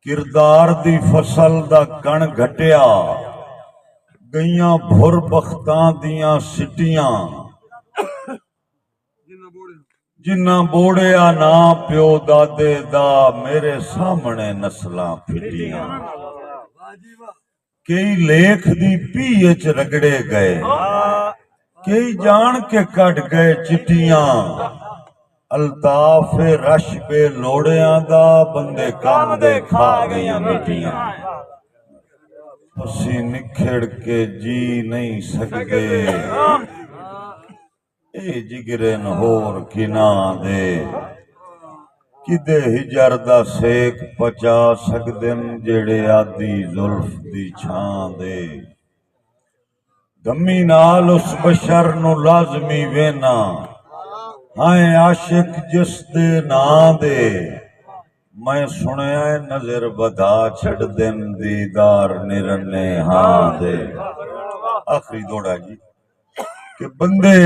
किरदार दी फसल दा कण घटिया गईयां भुर बख्तां दियां सिटियां जिन्ना बोड़िया ना प्यो दादे दा मेरे सामने नस्लां फिटियां कई लेख दी पीए च रगड़े गए कई जान के कट गए चिट्टियां अल्ताफ रश पे लोड़ियां दा बंदे काम दे खा गईयां मिट्टियां असी निखड़ के जी नहीं सकते ए जिगरे न होर किना दे किदे हिजर दा सेक पचा सकदे जेड़े आदि जुल्फ दी छां दे गमी नाल उस बशर नु लाजमी वेना हाय आशिक जिस दे नां दे मैं सुनिया नजर बधा छड़ दिन दीदार निरने हां दे। आखिरी दौड़ा जी कि बंदे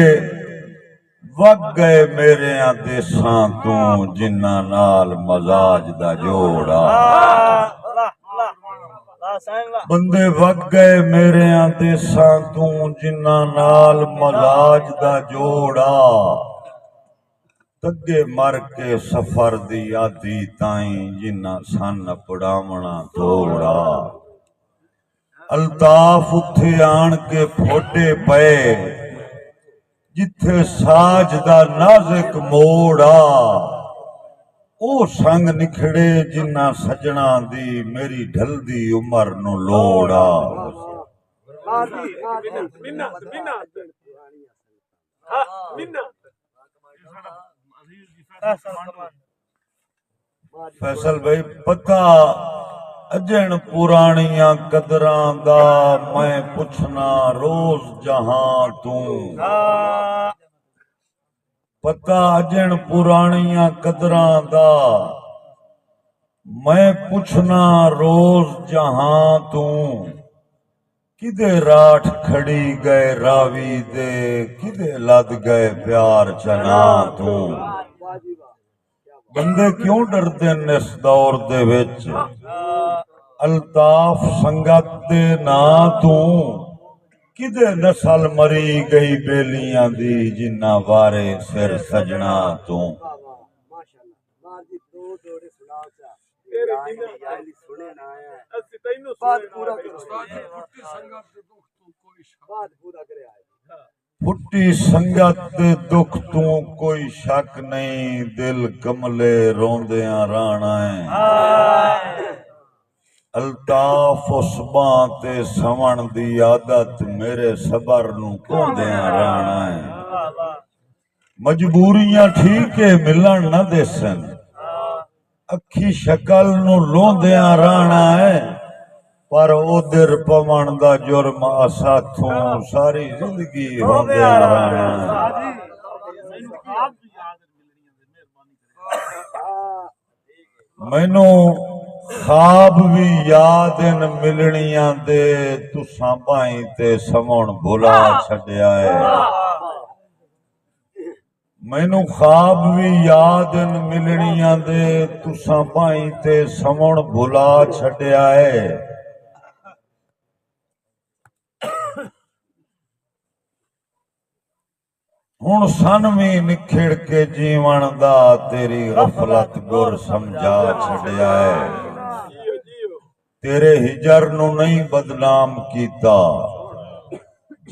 वग गए मेरे देसां तू जिन्ना नाल मजाज दा जोड़ा बंदे वग गए मेरे देसां तू जिन्ना नाल मजाज दा जोड़ा तगे मर के सफर दी आदि ताई जिन्ना सन पड़ावना थोड़ा अल्ताफ उथे आन के फोटे पे जिथे साज दा नाजुक मोड़ा ओ संग निखड़े जिन्ना सजना दी मेरी ढलदी उमर नु लोड़ा फैसल भाई पता अजन पुरानियां कदरां दा मैं पुछना रोज जहां तू पता अजन पुरानियां कदरां दा मैं पुछना रोज जहां तू किदे राठ खड़ी गए रावी दे किदे लद गए प्यार चना तू बंदे क्यों डरदे ने इस दौर दे विच अल्ताफ संगत दे ना तू किदे नस्ल मरी गई बेलियां दी जिन्ना वारे सिर सजना तू फुट्टी संगत दे दुख तू कोई शक नहीं दिल कमले रोंदियां राणा है अल्ताफ उस बां ते सवण दी आदत मेरे सबर नू कोंदियां राणा है मजबूरियां ठीक है मिलन न देसन अखी शकल नू लोंदियां राणा है पर उधर पवन दा जुर्म असाथों सारी जिंदगी होंदियां रहना है मैनू ख्वाब भी याद इन मिलनियां दे तुसां भाई ते समण भुला छड्या है मैनू ख्वाब भी याद इन मिलनियां दे तुसां भाई ते समण भुला छड्या है हुण सन भी निखड़ के जीवन दा तेरी गफलत गुर समझा छड्या है तेरे हिजर नू नहीं बदनाम कीता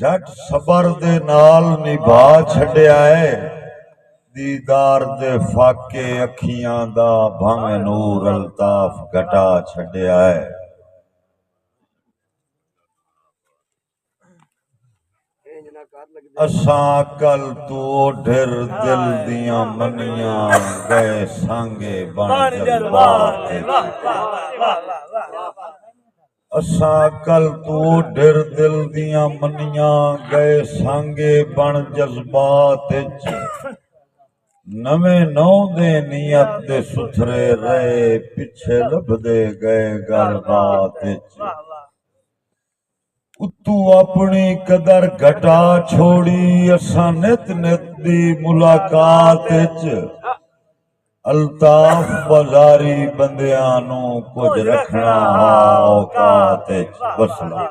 झट सबर दे नाल निभा छड्या है दीदार दे फाके अखियां दा भावें नूर अल्ताफ घटा छड्या है असां कल तू ढिर दिल दियां मनियां गए सांगे बन जज्बात असां कल तू ढिर दिल दियां मनियां गए सांगे बन जज्बात नवें नौ दे नियत दे सुथरे रहे पिछे लभदे गए गलबात तू अपनी कदर घटा छोड़ी असा नित नित दी मुलाकात ਅਲਤਾਫ ਬਾਜ਼ਾਰੀ ਬੰਦਿਆਂ ਨੂੰ ਕੁਝ ਰੱਖਣਾ ਔਕਾਤ ਵਿੱਚ ਵਸਲਾ